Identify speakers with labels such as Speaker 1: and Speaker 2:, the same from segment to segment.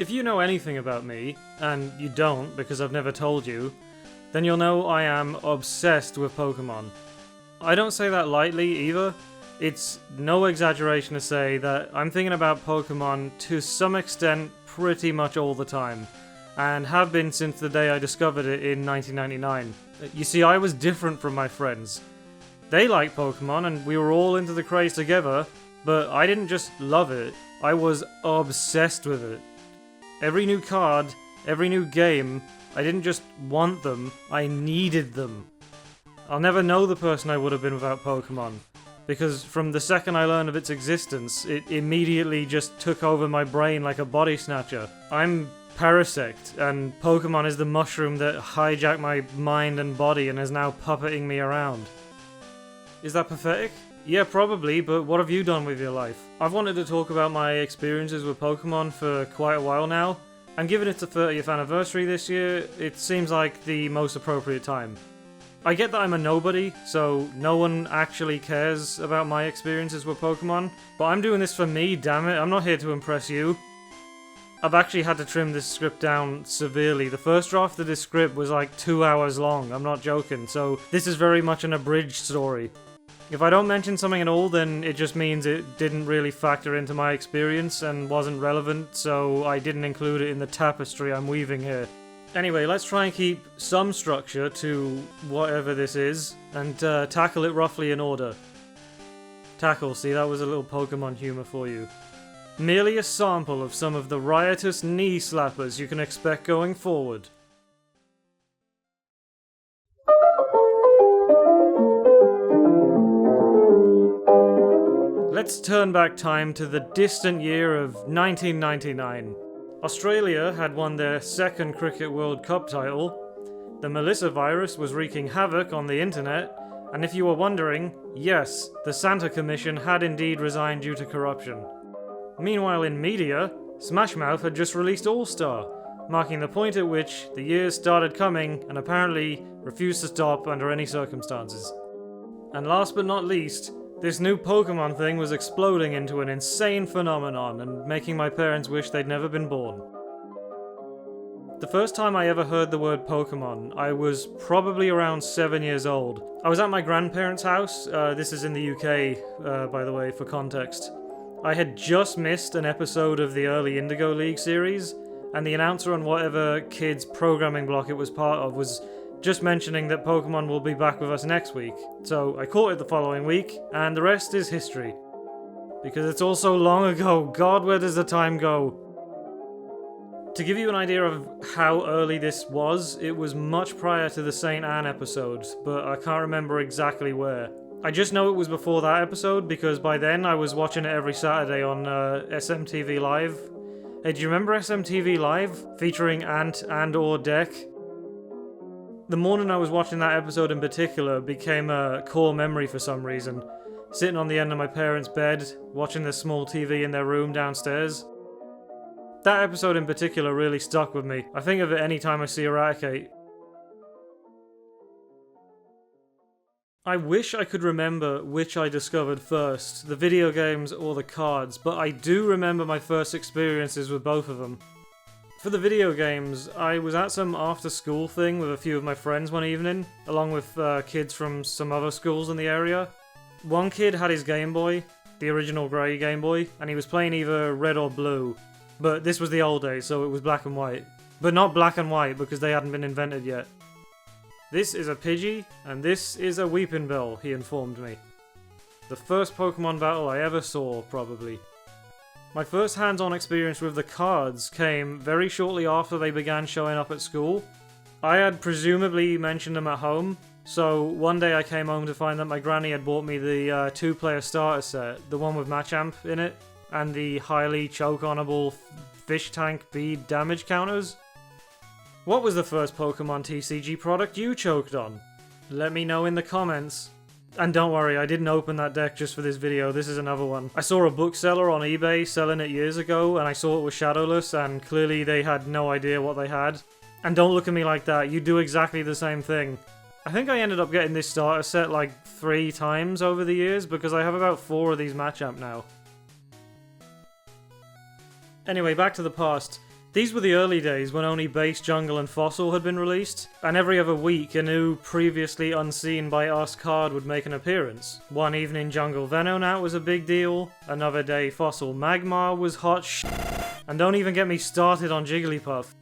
Speaker 1: If you know anything about me, and you don't because I've never told you, then you'll know I am obsessed with Pokemon. I don't say that lightly either. It's no exaggeration to say that I'm thinking about Pokemon to some extent pretty much all the time, and have been since the day I discovered it in 1999. You see, I was different from my friends. They liked Pokemon and we were all into the craze together, but I didn't just love it, I was obsessed with it. Every new card, every new game, I didn't just want them, I needed them. I'll never know the person I would have been without Pokemon, because from the second I learned of its existence, it immediately just took over my brain like a body snatcher. I'm Parasect, and Pokemon is the mushroom that hijacked my mind and body and is now puppeting me around. Is that pathetic? Yeah, probably, but what have you done with your life? I've wanted to talk about my experiences with Pokemon for quite a while now, and given it's the 30th anniversary this year, it seems like the most appropriate time. I get that I'm a nobody, so no one actually cares about my experiences with Pokemon, but I'm doing this for me, damn it, I'm not here to impress you. I've actually had to trim this script down severely. The first draft of this script was like 2 hours long, I'm not joking, so this is very much an abridged story. If I don't mention something at all, then it just means it didn't really factor into my experience and wasn't relevant, so I didn't include it in the tapestry I'm weaving here. Anyway, let's try and keep some structure to whatever this is, and tackle it roughly in order. Tackle, see, that was a little Pokemon humor for you. Merely a sample of some of the riotous knee slappers you can expect going forward. Let's turn back time to the distant year of 1999. Australia had won their second Cricket World Cup title, the Melissa virus was wreaking havoc on the internet, and if you were wondering, yes, the Santer Commission had indeed resigned due to corruption. Meanwhile in media, Smash Mouth had just released All-Star, marking the point at which the years started coming and apparently refused to stop under any circumstances. And last but not least, this new Pokemon thing was exploding into an insane phenomenon and making my parents wish they'd never been born. The first time I ever heard the word Pokemon, I was probably around 7 years old. I was at my grandparents' house, this is in the UK, by the way, for context. I had just missed an episode of the early Indigo League series, and the announcer on whatever kid's programming block it was part of was just mentioning that Pokemon will be back with us next week, so I caught it the following week, and the rest is history. Because it's all so long ago, God, where does the time go? To give you an idea of how early this was, it was much prior to the St. Anne episode, but I can't remember exactly where. I just know it was before that episode, because by then I was watching it every Saturday on SMTV Live. Hey, do you remember SMTV Live? Featuring Ant and/or Deck? The morning I was watching that episode in particular became a core memory for some reason. Sitting on the end of my parents' bed, watching the small TV in their room downstairs. That episode in particular really stuck with me. I think of it any time I see Eradicate. I wish I could remember which I discovered first, the video games or the cards, but I do remember my first experiences with both of them. For the video games, I was at some after-school thing with a few of my friends one evening, along with kids from some other schools in the area. One kid had his Game Boy, the original grey Game Boy, and he was playing either red or blue. But this was the old days, so it was black and white. But not black and white, because they hadn't been invented yet. This is a Pidgey, and this is a Weepinbell, he informed me. The first Pokemon battle I ever saw, probably. My first hands-on experience with the cards came very shortly after they began showing up at school. I had presumably mentioned them at home, so one day I came home to find that my granny had bought me the two-player starter set, the one with Machamp in it, and the highly choke-onable fish tank bead damage counters. What was the first Pokemon TCG product you choked on? Let me know in the comments. And don't worry, I didn't open that deck just for this video, this is another one. I saw a bookseller on eBay selling it years ago, and I saw it was shadowless, and clearly they had no idea what they had. And don't look at me like that, you do exactly the same thing. I think I ended up getting this starter set like 3 times over the years, because I have about 4 of these Machamp now. Anyway, back to the past. These were the early days when only Base, Jungle and Fossil had been released, and every other week a new, previously unseen by us card would make an appearance. One evening Jungle Venonat was a big deal, another day Fossil Magmar was hot and don't even get me started on Jigglypuff.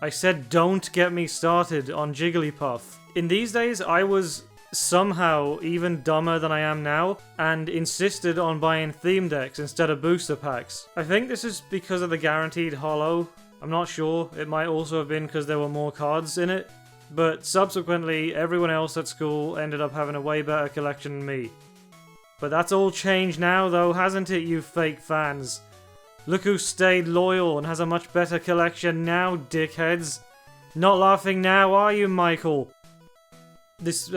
Speaker 1: I said don't get me started on Jigglypuff. In these days I was somehow even dumber than I am now, and insisted on buying theme decks instead of booster packs. I think this is because of the guaranteed holo. I'm not sure, it might also have been because there were more cards in it, but subsequently everyone else at school ended up having a way better collection than me. But that's all changed now though, hasn't it, you fake fans? Look who stayed loyal and has a much better collection now, dickheads. Not laughing now, are you, Michael? This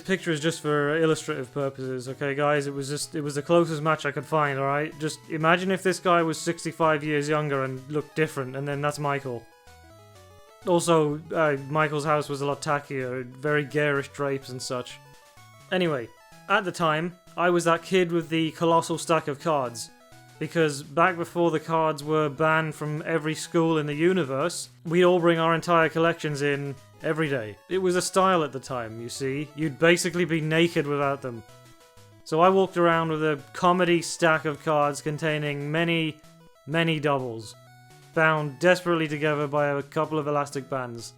Speaker 1: picture is just for illustrative purposes, okay guys? It was the closest match I could find, alright? Just imagine if this guy was 65 years younger and looked different, and then that's Michael. Also, Michael's house was a lot tackier, very garish drapes and such. Anyway, at the time, I was that kid with the colossal stack of cards. Because back before the cards were banned from every school in the universe, we'd all bring our entire collections in every day. It was a style at the time, you see. You'd basically be naked without them. So I walked around with a comedy stack of cards containing many, many doubles, bound desperately together by a couple of elastic bands.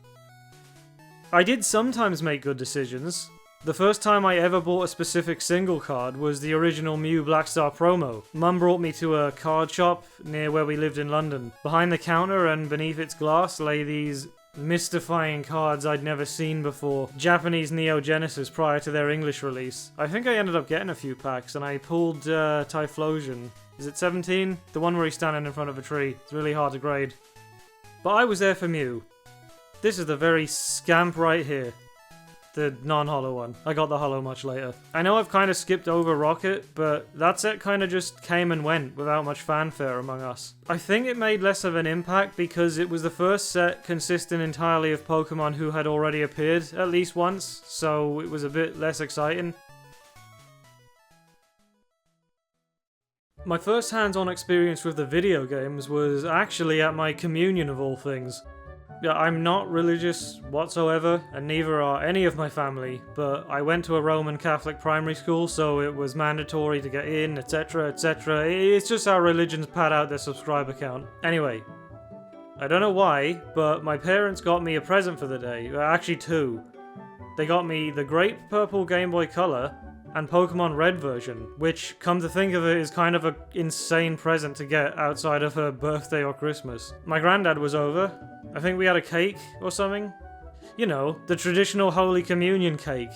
Speaker 1: I did sometimes make good decisions. The first time I ever bought a specific single card was the original Mew Blackstar promo. Mum brought me to a card shop near where we lived in London. Behind the counter and beneath its glass lay these mystifying cards I'd never seen before. Japanese Neo Genesis prior to their English release. I think I ended up getting a few packs and I pulled Typhlosion. Is it 17? The one where he's standing in front of a tree. It's really hard to grade. But I was there for Mew. This is the very scamp right here. The non-holo one. I got the holo much later. I know I've kind of skipped over Rocket, but that set kind of just came and went without much fanfare among us. I think it made less of an impact because it was the first set consisting entirely of Pokemon who had already appeared at least once, so it was a bit less exciting. My first hands-on experience with the video games was actually at my communion of all things. Yeah, I'm not religious whatsoever, and neither are any of my family, but I went to a Roman Catholic primary school, so it was mandatory to get in, etc, etc. It's just how religions pad out their subscriber count. Anyway, I don't know why, but my parents got me a present for the day. Actually, two. They got me the Grape Purple Game Boy Color and Pokemon Red version, which, come to think of it, is kind of an insane present to get outside of her birthday or Christmas. My granddad was over. I think we had a cake or something. You know, the traditional Holy Communion cake.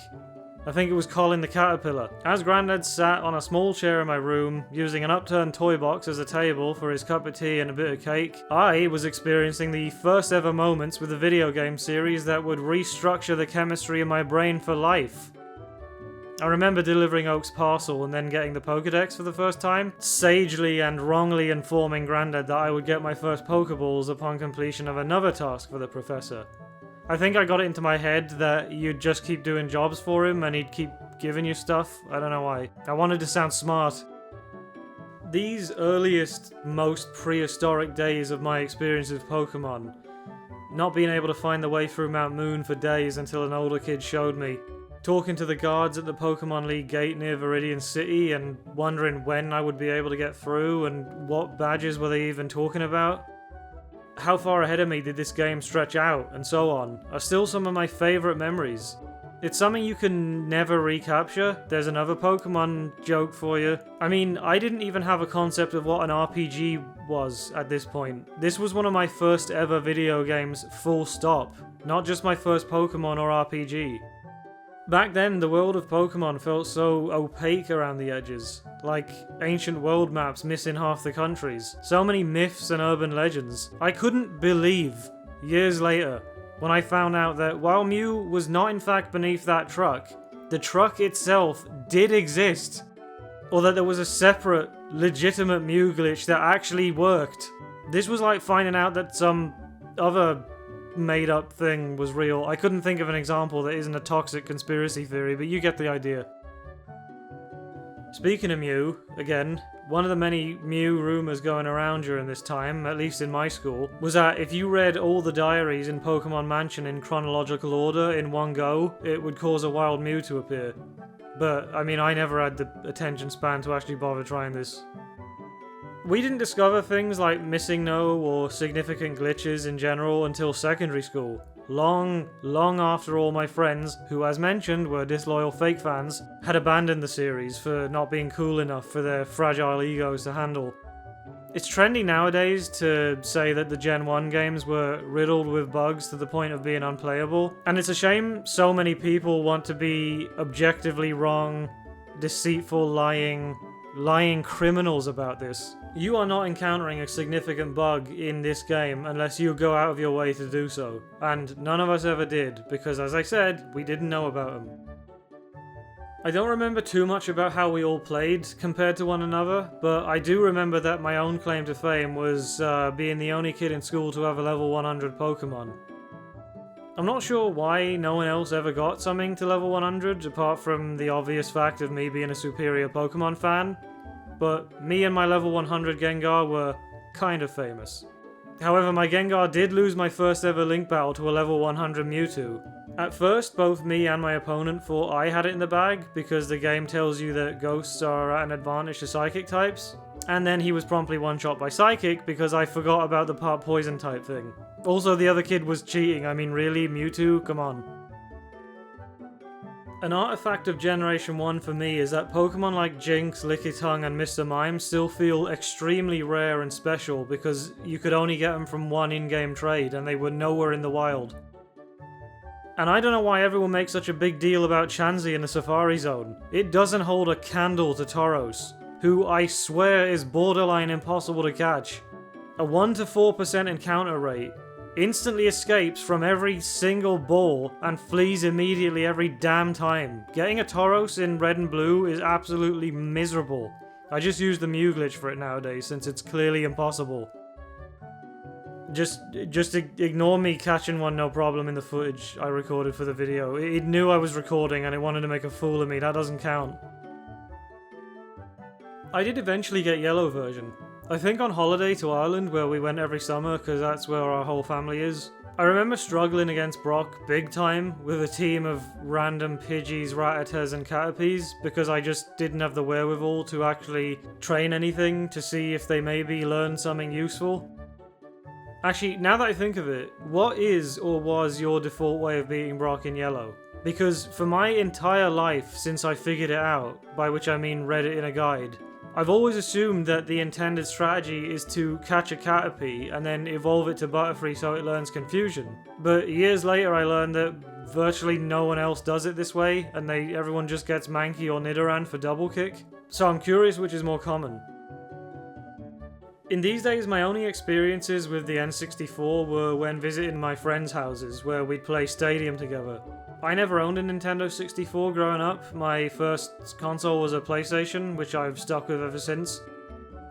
Speaker 1: I think it was Colin the Caterpillar. As Grandad sat on a small chair in my room, using an upturned toy box as a table for his cup of tea and a bit of cake, I was experiencing the first ever moments with a video game series that would restructure the chemistry in my brain for life. I remember delivering Oak's parcel and then getting the Pokedex for the first time, sagely and wrongly informing Grandad that I would get my first Pokeballs upon completion of another task for the Professor. I think I got it into my head that you'd just keep doing jobs for him and he'd keep giving you stuff. I don't know why. I wanted to sound smart. These earliest, most prehistoric days of my experience with Pokemon, not being able to find the way through Mount Moon for days until an older kid showed me, talking to the guards at the Pokemon League gate near Viridian City and wondering when I would be able to get through and what badges were they even talking about. How far ahead of me did this game stretch out, and so on, are still some of my favourite memories. It's something you can never recapture. There's another Pokemon joke for you. I mean, I didn't even have a concept of what an RPG was at this point. This was one of my first ever video games, full stop. Not just my first Pokemon or RPG. Back then, the world of Pokemon felt so opaque around the edges, like ancient world maps missing half the countries. So many myths and urban legends. I couldn't believe, years later, when I found out that while Mew was not in fact beneath that truck, the truck itself did exist. Or that there was a separate, legitimate Mew glitch that actually worked. This was like finding out that some other made-up thing was real. I couldn't think of an example that isn't a toxic conspiracy theory, but you get the idea. Speaking of Mew, again, one of the many Mew rumours going around during this time, at least in my school, was that if you read all the diaries in Pokemon Mansion in chronological order in one go, it would cause a wild Mew to appear. But, I mean, I never had the attention span to actually bother trying this. We didn't discover things like missing no or significant glitches in general until secondary school. Long after all my friends, who as mentioned were disloyal fake fans, had abandoned the series for not being cool enough for their fragile egos to handle. It's trendy nowadays to say that the Gen 1 games were riddled with bugs to the point of being unplayable, and it's a shame so many people want to be objectively wrong, deceitful, lying criminals about this. You are not encountering a significant bug in this game unless you go out of your way to do so, and none of us ever did, because as I said, we didn't know about them. I don't remember too much about how we all played compared to one another, but I do remember that my own claim to fame was being the only kid in school to have a level 100 Pokemon. I'm not sure why no one else ever got something to level 100, apart from the obvious fact of me being a superior Pokemon fan, but me and my level 100 Gengar were kind of famous. However, my Gengar did lose my first ever Link battle to a level 100 Mewtwo. At first, both me and my opponent thought I had it in the bag, because the game tells you that Ghosts are at an advantage to Psychic types, and then he was promptly one-shot by Psychic because I forgot about the part Poison type thing. Also, the other kid was cheating, I mean really, Mewtwo? Come on. An artifact of Generation 1 for me is that Pokemon like Jynx, Lickitung and Mr. Mime still feel extremely rare and special because you could only get them from one in-game trade and they were nowhere in the wild. And I don't know why everyone makes such a big deal about Chansey in the Safari Zone. It doesn't hold a candle to Tauros, who I swear is borderline impossible to catch. A 1 to 4% encounter rate, instantly escapes from every single ball and flees immediately every damn time. Getting a Tauros in red and blue is absolutely miserable. I just use the Mew glitch for it nowadays since it's clearly impossible. Just ignore me catching one no problem in the footage I recorded for the video. It knew I was recording and it wanted to make a fool of me, that doesn't count. I did eventually get yellow version. I think on holiday to Ireland, where we went every summer because that's where our whole family is. I remember struggling against Brock big time with a team of random Pidgeys, Rattatas and Caterpies because I just didn't have the wherewithal to actually train anything to see if they maybe learned something useful. Actually, now that I think of it, what is or was your default way of beating Brock in yellow? Because for my entire life since I figured it out, by which I mean read it in a guide, I've always assumed that the intended strategy is to catch a Caterpie and then evolve it to Butterfree so it learns Confusion. But years later I learned that virtually no one else does it this way, and everyone just gets Mankey or Nidoran for double kick. So I'm curious which is more common. In these days, my only experiences with the N64 were when visiting my friends' houses, where we'd play Stadium together. I never owned a Nintendo 64 growing up. My first console was a PlayStation, which I've stuck with ever since.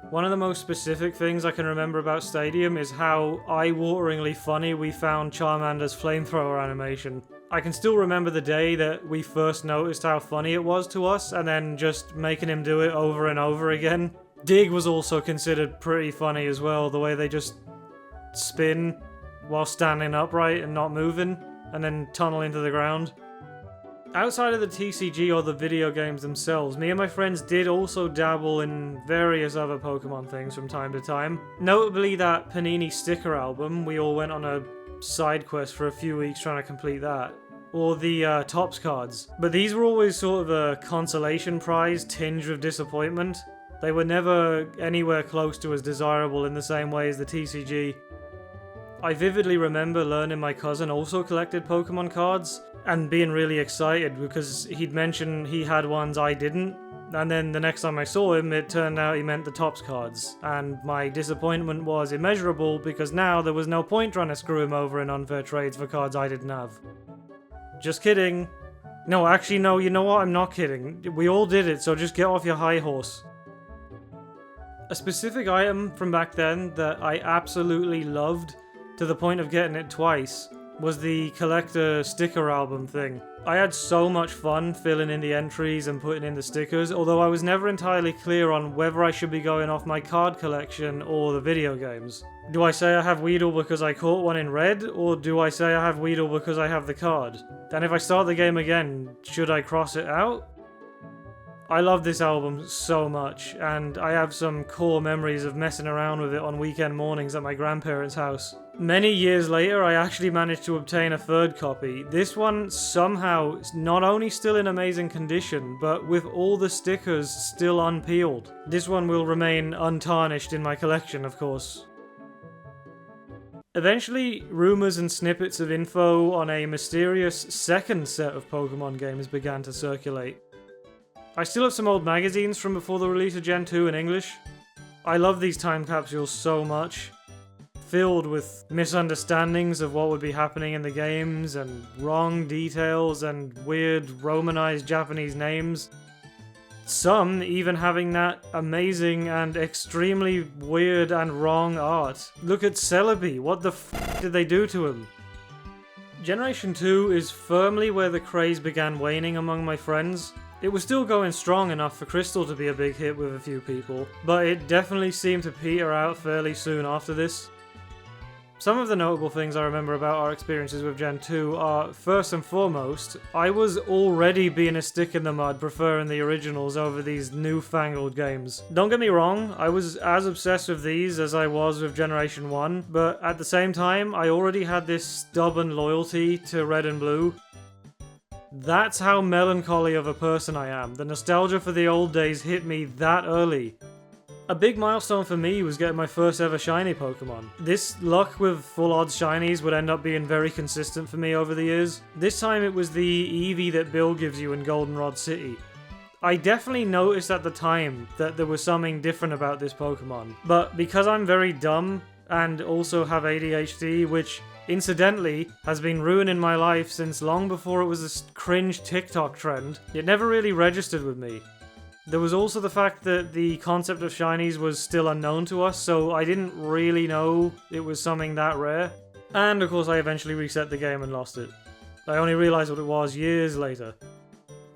Speaker 1: One of the most specific things I can remember about Stadium is how eye-wateringly funny we found Charmander's flamethrower animation. I can still remember the day that we first noticed how funny it was to us, and then just making him do it over and over again. Dig was also considered pretty funny as well, the way they just spin while standing upright and not moving, and then tunnel into the ground. Outside of the TCG or the video games themselves, me and my friends did also dabble in various other Pokemon things from time to time. Notably that Panini sticker album, we all went on a side quest for a few weeks trying to complete that. Or the Topps cards. But these were always sort of a consolation prize tinged with disappointment. They were never anywhere close to as desirable in the same way as the TCG. I vividly remember learning my cousin also collected Pokemon cards, and being really excited because he'd mentioned he had ones I didn't, and then the next time I saw him it turned out he meant the Topps cards, and my disappointment was immeasurable because now there was no point trying to screw him over in unfair trades for cards I didn't have. Just kidding. No, actually no, you know what, I'm not kidding. We all did it, so just get off your high horse. A specific item from back then that I absolutely loved, to the point of getting it twice, was the collector sticker album thing. I had so much fun filling in the entries and putting in the stickers, although I was never entirely clear on whether I should be going off my card collection or the video games. Do I say I have Weedle because I caught one in red, or do I say I have Weedle because I have the card? And if I start the game again, should I cross it out? I love this album so much, and I have some core memories of messing around with it on weekend mornings at my grandparents' house. Many years later, I actually managed to obtain a third copy. This one somehow is not only still in amazing condition, but with all the stickers still unpeeled. This one will remain untarnished in my collection, of course. Eventually, rumours and snippets of info on a mysterious second set of Pokemon games began to circulate. I still have some old magazines from before the release of Gen 2 in English. I love these time capsules so much. Filled with misunderstandings of what would be happening in the games, and wrong details, and weird romanized Japanese names. Some even having that amazing and extremely weird and wrong art. Look at Celebi, what the f did they do to him? Generation 2 is firmly where the craze began waning among my friends. It was still going strong enough for Crystal to be a big hit with a few people, but it definitely seemed to peter out fairly soon after this. Some of the notable things I remember about our experiences with Gen 2 are, first and foremost, I was already being a stick in the mud preferring the originals over these newfangled games. Don't get me wrong, I was as obsessed with these as I was with Generation 1, but at the same time, I already had this stubborn loyalty to Red and Blue. That's how melancholy of a person I am. The nostalgia for the old days hit me that early. A big milestone for me was getting my first ever shiny Pokemon. This luck with full odds shinies would end up being very consistent for me over the years. This time it was the Eevee that Bill gives you in Goldenrod City. I definitely noticed at the time that there was something different about this Pokemon, but because I'm very dumb and also have ADHD, which incidentally has been ruining my life since long before it was a cringe TikTok trend, it never really registered with me. There was also the fact that the concept of shinies was still unknown to us, so I didn't really know it was something that rare. And of course I eventually reset the game and lost it. I only realised what it was years later.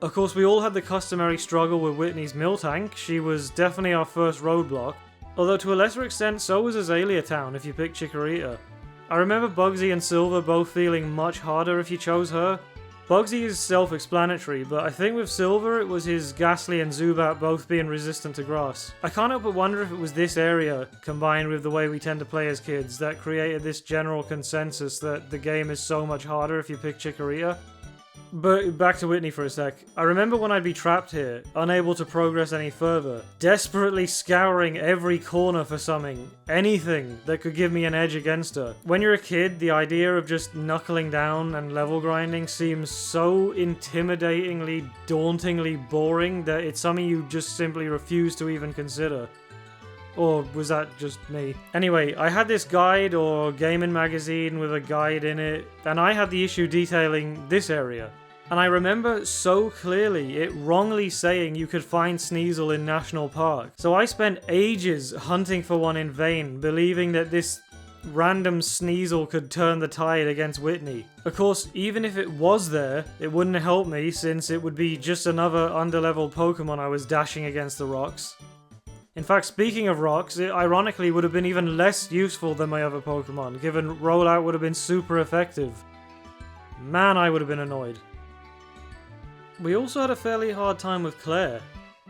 Speaker 1: Of course we all had the customary struggle with Whitney's Miltank. She was definitely our first roadblock, although to a lesser extent so was Azalea Town if you picked Chikorita. I remember Bugsy and Silver both feeling much harder if you chose her. Bugsy is self-explanatory, but I think with Silver it was his Ghastly and Zubat both being resistant to grass. I can't help but wonder if it was this area, combined with the way we tend to play as kids, that created this general consensus that the game is so much harder if you pick Chikorita. But back to Whitney for a sec. I remember when I'd be trapped here, unable to progress any further, desperately scouring every corner for something, anything that could give me an edge against her. When you're a kid, the idea of just knuckling down and level grinding seems so intimidatingly, dauntingly boring that it's something you just simply refuse to even consider. Or was that just me? Anyway, I had this guide or gaming magazine with a guide in it, and I had the issue detailing this area. And I remember so clearly it wrongly saying you could find Sneasel in National Park. So I spent ages hunting for one in vain, believing that this random Sneasel could turn the tide against Whitney. Of course, even if it was there, it wouldn't help me since it would be just another underleveled Pokemon I was dashing against the rocks. In fact, speaking of rocks, it ironically would have been even less useful than my other Pokemon, given Rollout would have been super effective. Man, I would have been annoyed. We also had a fairly hard time with Claire.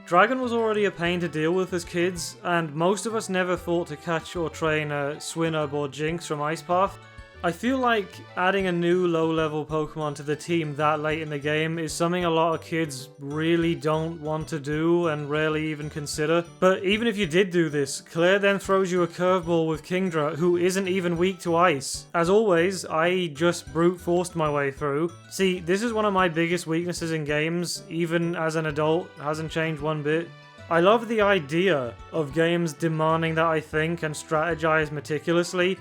Speaker 1: Dragon was already a pain to deal with as kids, and most of us never thought to catch or train a Swinub or Jinx from Ice Path. I feel like adding a new low-level Pokemon to the team that late in the game is something a lot of kids really don't want to do and rarely even consider. But even if you did do this, Claire then throws you a curveball with Kingdra, who isn't even weak to ice. As always, I just brute forced my way through. See, this is one of my biggest weaknesses in games, even as an adult, hasn't changed one bit. I love the idea of games demanding that I think and strategize meticulously,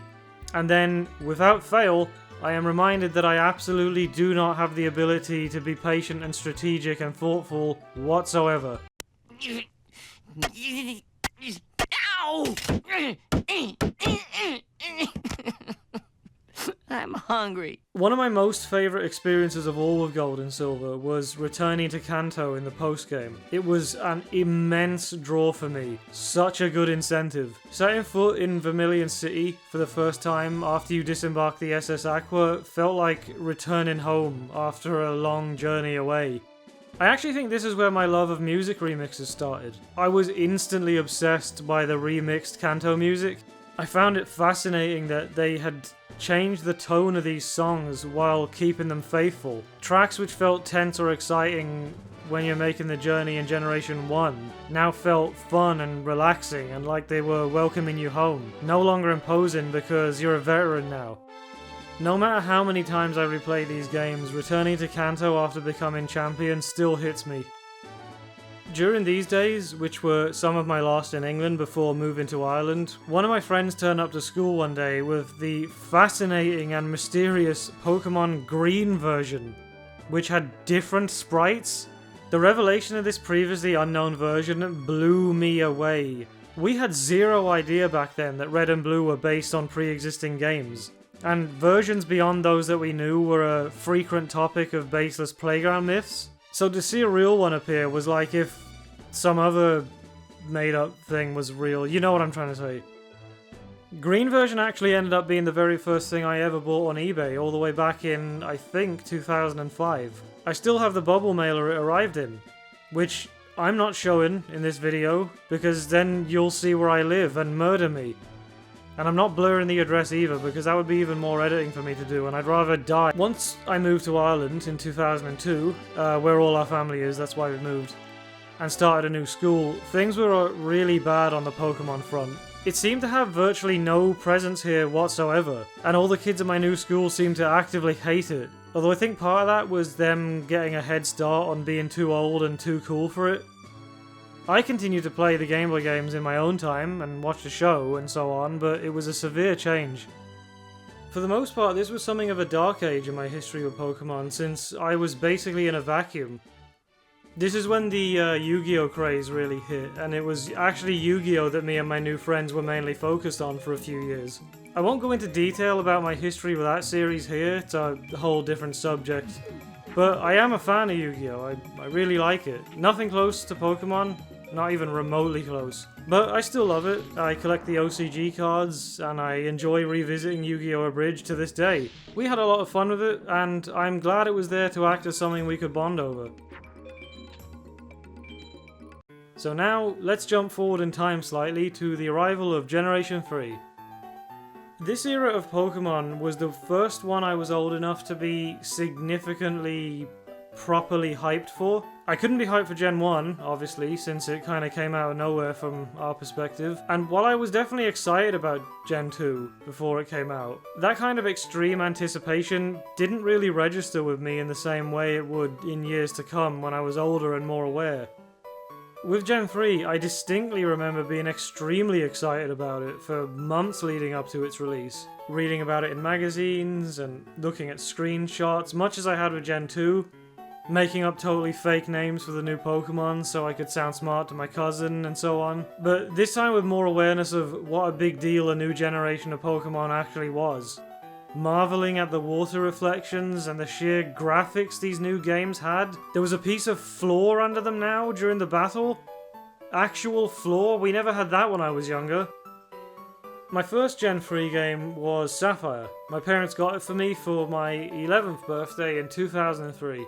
Speaker 1: and then, without fail, I am reminded that I absolutely do not have the ability to be patient and strategic and thoughtful whatsoever.
Speaker 2: Ow! I'm hungry.
Speaker 1: One of my most favourite experiences of all of Gold and Silver was returning to Kanto in the post-game. It was an immense draw for me. Such a good incentive. Setting foot in Vermilion City for the first time after you disembark the SS Aqua felt like returning home after a long journey away. I actually think this is where my love of music remixes started. I was instantly obsessed by the remixed Kanto music. I found it fascinating that they had changed the tone of these songs while keeping them faithful. Tracks which felt tense or exciting when you're making the journey in Generation 1 now felt fun and relaxing and like they were welcoming you home. No longer imposing because you're a veteran now. No matter how many times I replay these games, returning to Kanto after becoming champion still hits me. During these days, which were some of my last in England before moving to Ireland, one of my friends turned up to school one day with the fascinating and mysterious Pokemon Green version, which had different sprites. The revelation of this previously unknown version blew me away. We had zero idea back then that Red and Blue were based on pre-existing games, and versions beyond those that we knew were a frequent topic of baseless playground myths. So to see a real one appear was like if some other made-up thing was real. You know what I'm trying to say. Green version actually ended up being the very first thing I ever bought on eBay, all the way back in, I think, 2005. I still have the bubble mailer it arrived in, which I'm not showing in this video, because then you'll see where I live and murder me. And I'm not blurring the address either, because that would be even more editing for me to do, and I'd rather die. Once I moved to Ireland in 2002, where all our family is, that's why we moved, and started a new school, things were really bad on the Pokemon front. It seemed to have virtually no presence here whatsoever, and all the kids at my new school seemed to actively hate it. Although I think part of that was them getting a head start on being too old and too cool for it. I continued to play the Game Boy games in my own time and watch the show and so on, but it was a severe change. For the most part, this was something of a dark age in my history with Pokemon, since I was basically in a vacuum. This is when the Yu-Gi-Oh craze really hit, and it was actually Yu-Gi-Oh that me and my new friends were mainly focused on for a few years. I won't go into detail about my history with that series here, it's a whole different subject. But I am a fan of Yu-Gi-Oh! I really like it. Nothing close to Pokemon, not even remotely close. But I still love it. I collect the OCG cards, and I enjoy revisiting Yu-Gi-Oh! Abridged to this day. We had a lot of fun with it, and I'm glad it was there to act as something we could bond over. So now, let's jump forward in time slightly to the arrival of Generation 3. This era of Pokemon was the first one I was old enough to be significantly properly hyped for. I couldn't be hyped for Gen 1, obviously, since it kind of came out of nowhere from our perspective, and while I was definitely excited about Gen 2 before it came out, that kind of extreme anticipation didn't really register with me in the same way it would in years to come when I was older and more aware. With Gen 3, I distinctly remember being extremely excited about it for months leading up to its release. Reading about it in magazines and looking at screenshots, much as I had with Gen 2. Making up totally fake names for the new Pokemon so I could sound smart to my cousin and so on. But this time with more awareness of what a big deal a new generation of Pokemon actually was. Marveling at the water reflections and the sheer graphics these new games had. There was a piece of floor under them now during the battle. Actual floor, we never had that when I was younger. My first Gen 3 game was Sapphire. My parents got it for me for my 11th birthday in 2003.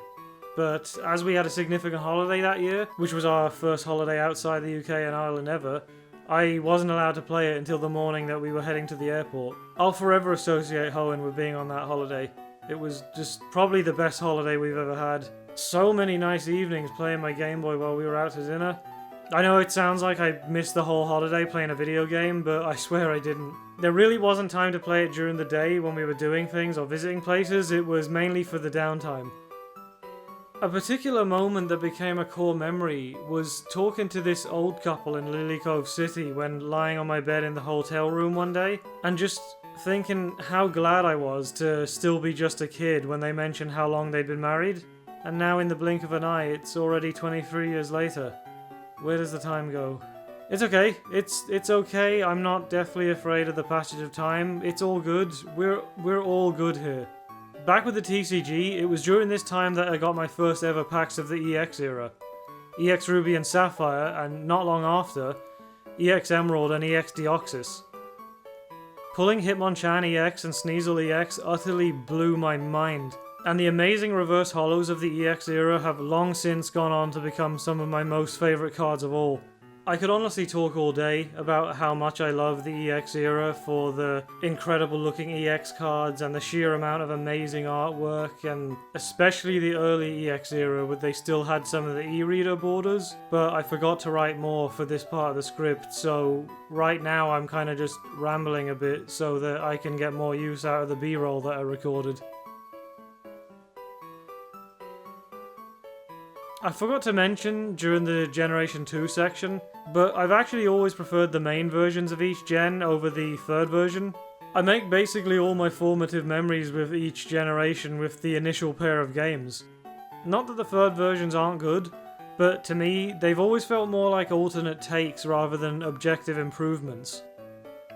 Speaker 1: But as we had a significant holiday that year, which was our first holiday outside the UK and Ireland ever, I wasn't allowed to play it until the morning that we were heading to the airport. I'll forever associate Hoenn with being on that holiday. It was just probably the best holiday we've ever had. So many nice evenings playing my Game Boy while we were out to dinner. I know it sounds like I missed the whole holiday playing a video game, but I swear I didn't. There really wasn't time to play it during the day when we were doing things or visiting places, it was mainly for the downtime. A particular moment that became a core memory was talking to this old couple in Lily Cove City when lying on my bed in the hotel room one day, and just thinking how glad I was to still be just a kid when they mentioned how long they'd been married, and now in the blink of an eye it's already 23 years later. Where does the time go? It's okay. It's okay. I'm not deathly afraid of the passage of time. It's all good. We're all good here. Back with the TCG, it was during this time that I got my first ever packs of the EX era. EX Ruby and Sapphire, and not long after, EX Emerald and EX Deoxys. Pulling Hitmonchan EX and Sneasel EX utterly blew my mind, and the amazing reverse holos of the EX era have long since gone on to become some of my most favourite cards of all. I could honestly talk all day about how much I love the EX era for the incredible looking EX cards and the sheer amount of amazing artwork, and especially the early EX era where they still had some of the e-reader borders, but I forgot to write more for this part of the script, so right now I'm kind of just rambling a bit so that I can get more use out of the B-roll that I recorded. I forgot to mention during the Generation 2 section, but I've actually always preferred the main versions of each gen over the third version. I make basically all my formative memories with each generation with the initial pair of games. Not that the third versions aren't good, but to me, they've always felt more like alternate takes rather than objective improvements.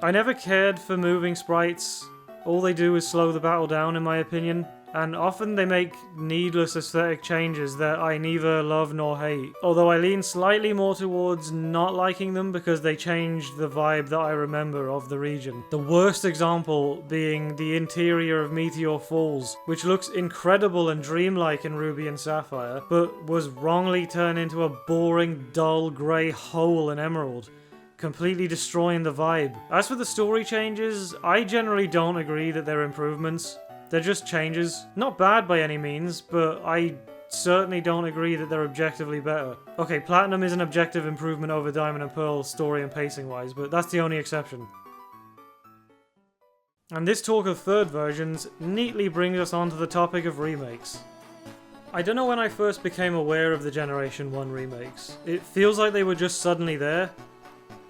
Speaker 1: I never cared for moving sprites. All they do is slow the battle down in my opinion. And often they make needless aesthetic changes that I neither love nor hate. Although I lean slightly more towards not liking them because they change the vibe that I remember of the region. The worst example being the interior of Meteor Falls, which looks incredible and dreamlike in Ruby and Sapphire, but was wrongly turned into a boring, dull, grey hole in Emerald, completely destroying the vibe. As for the story changes, I generally don't agree that they're improvements. They're just changes. Not bad by any means, but I certainly don't agree that they're objectively better. Okay, Platinum is an objective improvement over Diamond and Pearl story and pacing wise, but that's the only exception. And this talk of third versions neatly brings us on to the topic of remakes. I don't know when I first became aware of the Generation 1 remakes. It feels like they were just suddenly there.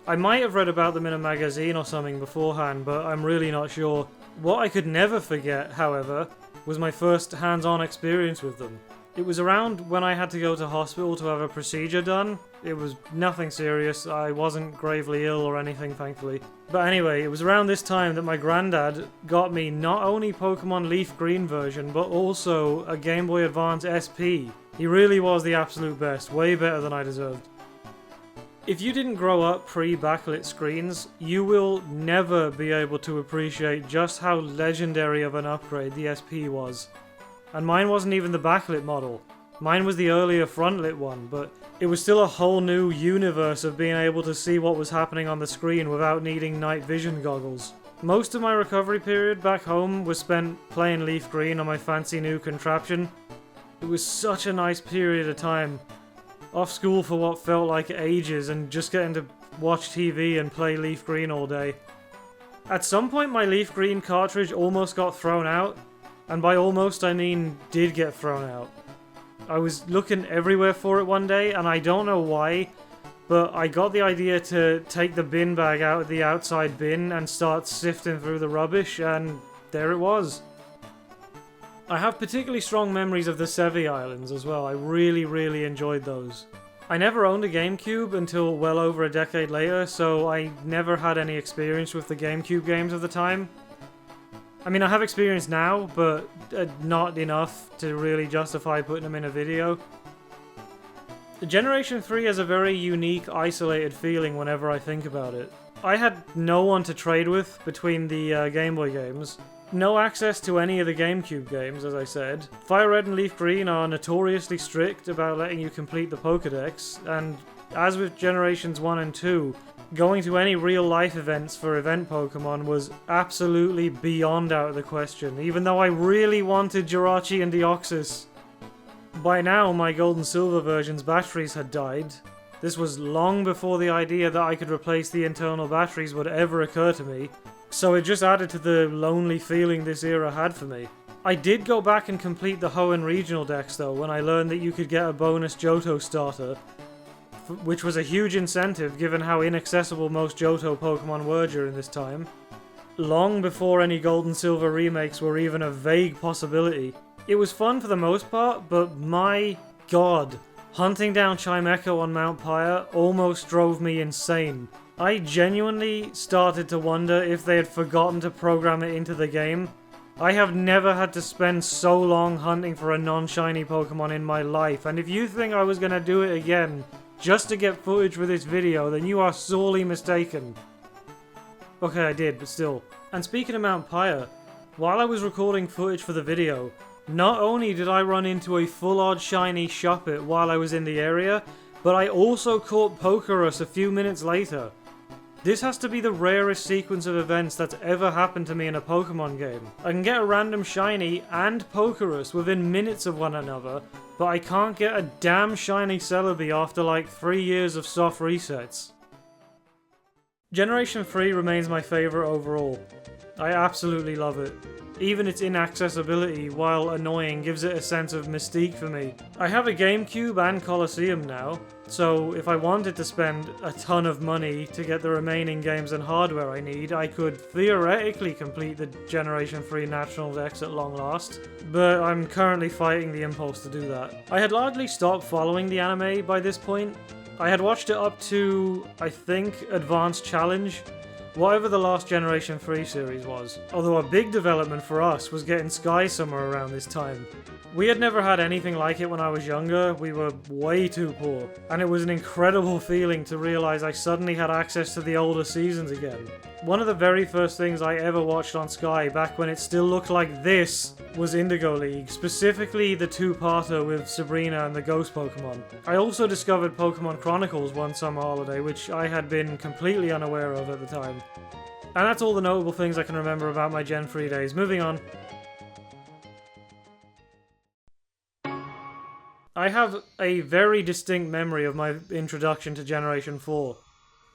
Speaker 1: I might have read about them in a magazine or something beforehand, but I'm really not sure. What I could never forget, however, was my first hands-on experience with them. It was around when I had to go to hospital to have a procedure done. It was nothing serious, I wasn't gravely ill or anything, thankfully. But anyway, it was around this time that my granddad got me not only Pokemon Leaf Green version, but also a Game Boy Advance SP. He really was the absolute best, way better than I deserved. If you didn't grow up pre-backlit screens, you will never be able to appreciate just how legendary of an upgrade the SP was. And mine wasn't even the backlit model. Mine was the earlier frontlit one, but it was still a whole new universe of being able to see what was happening on the screen without needing night vision goggles. Most of my recovery period back home was spent playing Leaf Green on my fancy new contraption. It was such a nice period of time. Off school for what felt like ages and just getting to watch TV and play Leaf Green all day. At some point my Leaf Green cartridge almost got thrown out, and by almost I mean did get thrown out. I was looking everywhere for it one day and I don't know why, but I got the idea to take the bin bag out of the outside bin and start sifting through the rubbish, and there it was. I have particularly strong memories of the Sevi Islands as well. I really enjoyed those. I never owned a GameCube until well over a decade later, so I never had any experience with the GameCube games of the time. I mean, I have experience now, but not enough to really justify putting them in a video. The Generation 3 has a very unique, isolated feeling whenever I think about it. I had no one to trade with between the Game Boy games. No access to any of the GameCube games, as I said. Fire Red and Leaf Green are notoriously strict about letting you complete the Pokédex, and as with Generations 1 and 2, going to any real-life events for event Pokemon was absolutely beyond out of the question, even though I really wanted Jirachi and Deoxys. By now, my Gold and Silver version's batteries had died. This was long before the idea that I could replace the internal batteries would ever occur to me, so it just added to the lonely feeling this era had for me. I did go back and complete the Hoenn regional decks though when I learned that you could get a bonus Johto starter, which was a huge incentive given how inaccessible most Johto Pokemon were during this time. Long before any Gold and Silver remakes were even a vague possibility. It was fun for the most part, but my god, Hunting down Chimecho on Mount Pyre almost drove me insane. I genuinely started to wonder if they had forgotten to program it into the game. I have never had to spend so long hunting for a non-shiny Pokemon in my life, and if you think I was gonna do it again just to get footage for this video, then you are sorely mistaken. Okay, I did, but still. And speaking of Mount Pyre, while I was recording footage for the video, not only did I run into a full-odd shiny Shuppet while I was in the area, but I also caught Pokerus a few minutes later. This has to be the rarest sequence of events that's ever happened to me in a Pokemon game. I can get a random shiny and Pokerus within minutes of one another, but I can't get a damn shiny Celebi after like 3 years of soft resets. Generation 3 remains my favourite overall. I absolutely love it. Even its inaccessibility, while annoying, gives it a sense of mystique for me. I have a GameCube and Colosseum now, so if I wanted to spend a ton of money to get the remaining games and hardware I need, I could theoretically complete the Generation 3 National Dex at long last, but I'm currently fighting the impulse to do that. I had largely stopped following the anime by this point. I had watched it up to, I think, Advanced Challenge, whatever the last Generation 3 series was, although a big development for us was getting Sky Summer around this time. We had never had anything like it when I was younger, we were way too poor, and it was an incredible feeling to realise I suddenly had access to the older seasons again. One of the very first things I ever watched on Sky back when it still looked like this was Indigo League, specifically the two-parter with Sabrina and the Ghost Pokemon. I also discovered Pokemon Chronicles one summer holiday, which I had been completely unaware of at the time. And that's all the notable things I can remember about my Gen 3 days. Moving on. I have a very distinct memory of my introduction to Generation 4.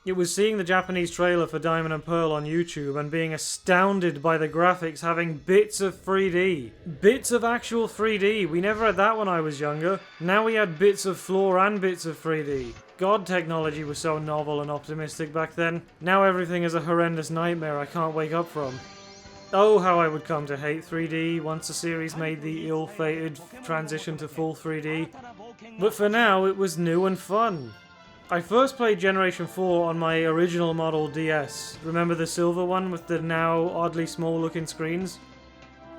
Speaker 1: It was seeing the Japanese trailer for Diamond and Pearl on YouTube and being astounded by the graphics having bits of 3D. Bits of actual 3D. We never had that when I was younger. Now we had bits of floor and bits of 3D. God, technology was so novel and optimistic back then. Now everything is a horrendous nightmare I can't wake up from. Oh, how I would come to hate 3D once the series made the ill-fated transition to full 3D. But for now, it was new and fun. I first played Generation 4 on my original model DS. Remember the silver one with the now oddly small looking screens?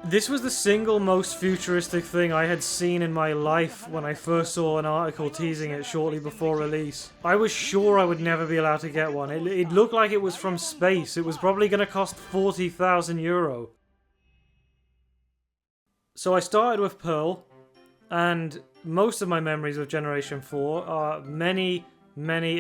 Speaker 1: This was the single most futuristic thing I had seen in my life when I first saw an article teasing it shortly before release. I was sure I would never be allowed to get one. It looked like it was from space. It was probably going to cost €40,000. So I started with Pearl, and most of my memories of Generation 4 are many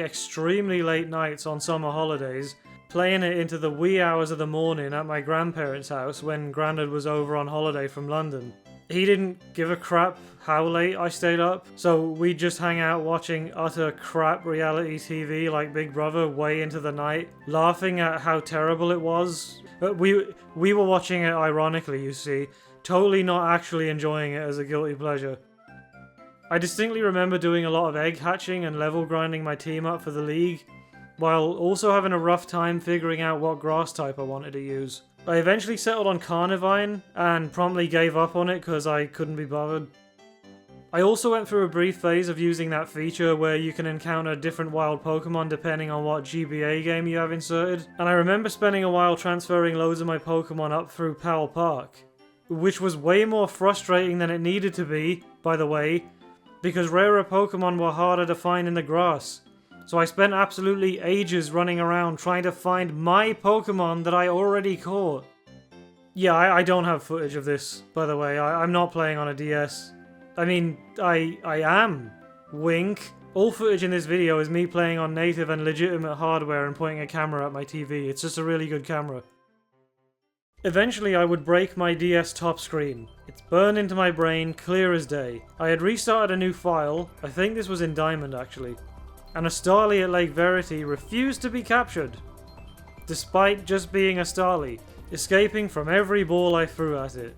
Speaker 1: extremely late nights on summer holidays, playing it into the wee hours of the morning at my grandparents' house when Grandad was over on holiday from London. He didn't give a crap how late I stayed up, so we'd just hang out watching utter crap reality TV like Big Brother way into the night, laughing at how terrible it was. We were watching it ironically, you see, totally not actually enjoying it as a guilty pleasure. I distinctly remember doing a lot of egg hatching and level grinding my team up for the league, while also having a rough time figuring out what grass type I wanted to use. I eventually settled on Carnivine, and promptly gave up on it because I couldn't be bothered. I also went through a brief phase of using that feature where you can encounter different wild Pokemon depending on what GBA game you have inserted, and I remember spending a while transferring loads of my Pokemon up through Powell Park, which was way more frustrating than it needed to be, by the way, because rarer Pokemon were harder to find in the grass. So I spent absolutely ages running around trying to find my Pokemon that I already caught. Yeah, I don't have footage of this, by the way. I'm not playing on a DS. I mean, I am. Wink. All footage in this video is me playing on native and legitimate hardware and pointing a camera at my TV. It's just a really good camera. Eventually I would break my DS top screen. It's burned into my brain, clear as day. I had restarted a new file, I think this was in Diamond actually, and a Starly at Lake Verity refused to be captured, despite just being a Starly, escaping from every ball I threw at it,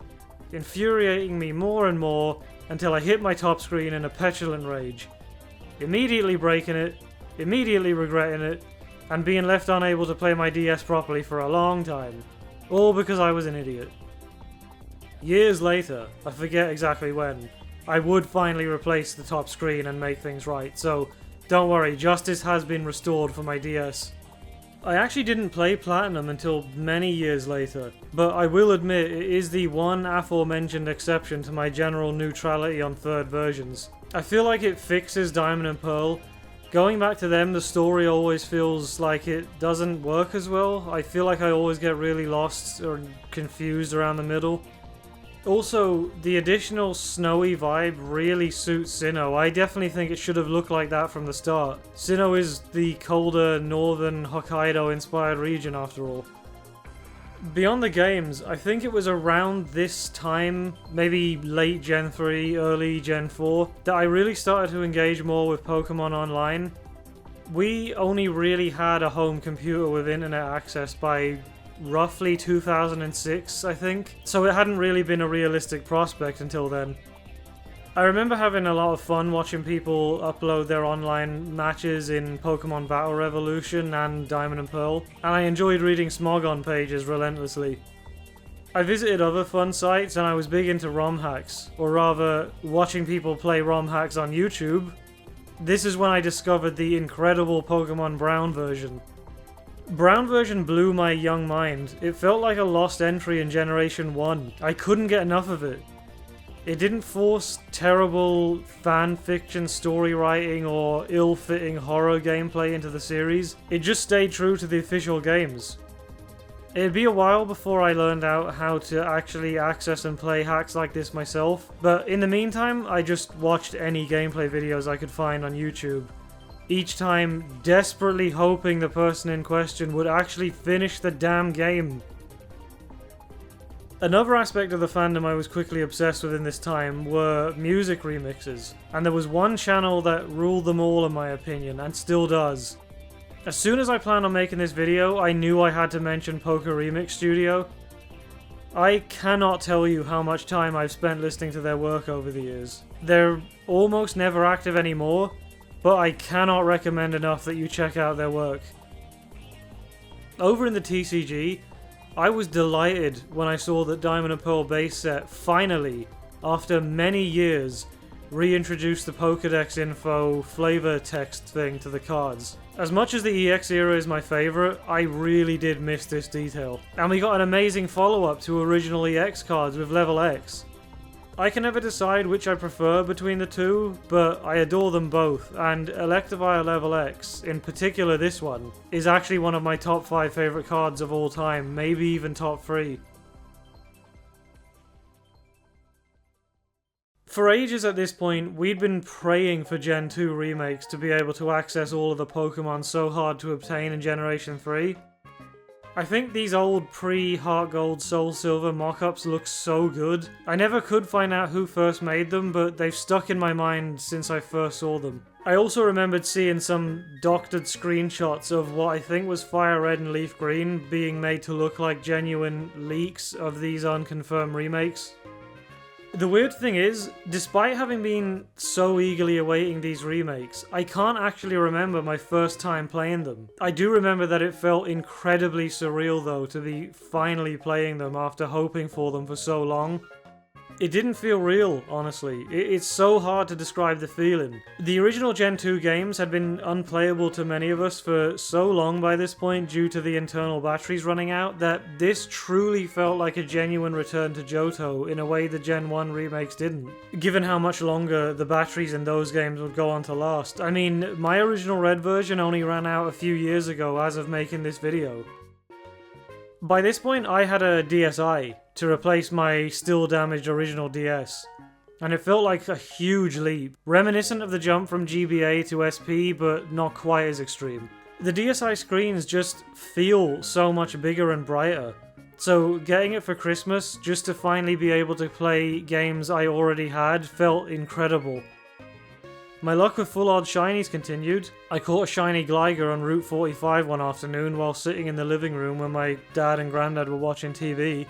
Speaker 1: infuriating me more and more until I hit my top screen in a petulant rage, immediately breaking it, immediately regretting it, and being left unable to play my DS properly for a long time. All because I was an idiot. Years later, I forget exactly when, I would finally replace the top screen and make things right, so don't worry, justice has been restored for my DS. I actually didn't play Platinum until many years later, but I will admit it is the one aforementioned exception to my general neutrality on third versions. I feel like it fixes Diamond and Pearl. Going back to them, the story always feels like it doesn't work as well. I feel like I always get really lost or confused around the middle. Also, the additional snowy vibe really suits Sinnoh. I definitely think it should have looked like that from the start. Sinnoh is the colder, northern Hokkaido-inspired region after all. Beyond the games, I think it was around this time, maybe late Gen 3, early Gen 4, that I really started to engage more with Pokemon Online. We only really had a home computer with internet access by roughly 2006, I think, so it hadn't really been a realistic prospect until then. I remember having a lot of fun watching people upload their online matches in Pokemon Battle Revolution and Diamond and Pearl, and I enjoyed reading Smogon pages relentlessly. I visited other fun sites and I was big into ROM hacks, or rather, watching people play ROM hacks on YouTube. This is when I discovered the incredible Pokemon Brown version. Brown version blew my young mind. It felt like a lost entry in Generation 1. I couldn't get enough of it. It didn't force terrible fan-fiction story writing or ill-fitting horror gameplay into the series. It just stayed true to the official games. It'd be a while before I learned out how to actually access and play hacks like this myself, but in the meantime, I just watched any gameplay videos I could find on YouTube. Each time desperately hoping the person in question would actually finish the damn game. Another aspect of the fandom I was quickly obsessed with in this time were music remixes, and there was one channel that ruled them all in my opinion, and still does. As soon as I planned on making this video, I knew I had to mention Poker Remix Studio. I cannot tell you how much time I've spent listening to their work over the years. They're almost never active anymore, but I cannot recommend enough that you check out their work. Over in the TCG, I was delighted when I saw that Diamond and Pearl base set finally, after many years, reintroduced the Pokédex info flavor text thing to the cards. As much as the EX era is my favourite, I really did miss this detail. And we got an amazing follow-up to original EX cards with Level X. I can never decide which I prefer between the two, but I adore them both, and Electivire Level X, in particular this one, is actually one of my top 5 favourite cards of all time, maybe even top 3. For ages at this point, we'd been praying for Gen 2 remakes to be able to access all of the Pokemon so hard to obtain in Generation 3. I think these old pre-Heart Gold Soul Silver mock-ups look so good. I never could find out who first made them, but they've stuck in my mind since I first saw them. I also remembered seeing some doctored screenshots of what I think was Fire Red and Leaf Green being made to look like genuine leaks of these unconfirmed remakes. The weird thing is, despite having been so eagerly awaiting these remakes, I can't actually remember my first time playing them. I do remember that it felt incredibly surreal though to be finally playing them after hoping for them for so long. It didn't feel real, honestly. It's so hard to describe the feeling. The original Gen 2 games had been unplayable to many of us for so long by this point due to the internal batteries running out that this truly felt like a genuine return to Johto in a way the Gen 1 remakes didn't, given how much longer the batteries in those games would go on to last. I mean, my original Red version only ran out a few years ago as of making this video. By this point I had a DSi to replace my still damaged original DS, and it felt like a huge leap, reminiscent of the jump from GBA to SP but not quite as extreme. The DSi screens just feel so much bigger and brighter, so getting it for Christmas just to finally be able to play games I already had felt incredible. My luck with full odd shinies continued. I caught a shiny Gligar on Route 45 one afternoon while sitting in the living room when my dad and granddad were watching TV.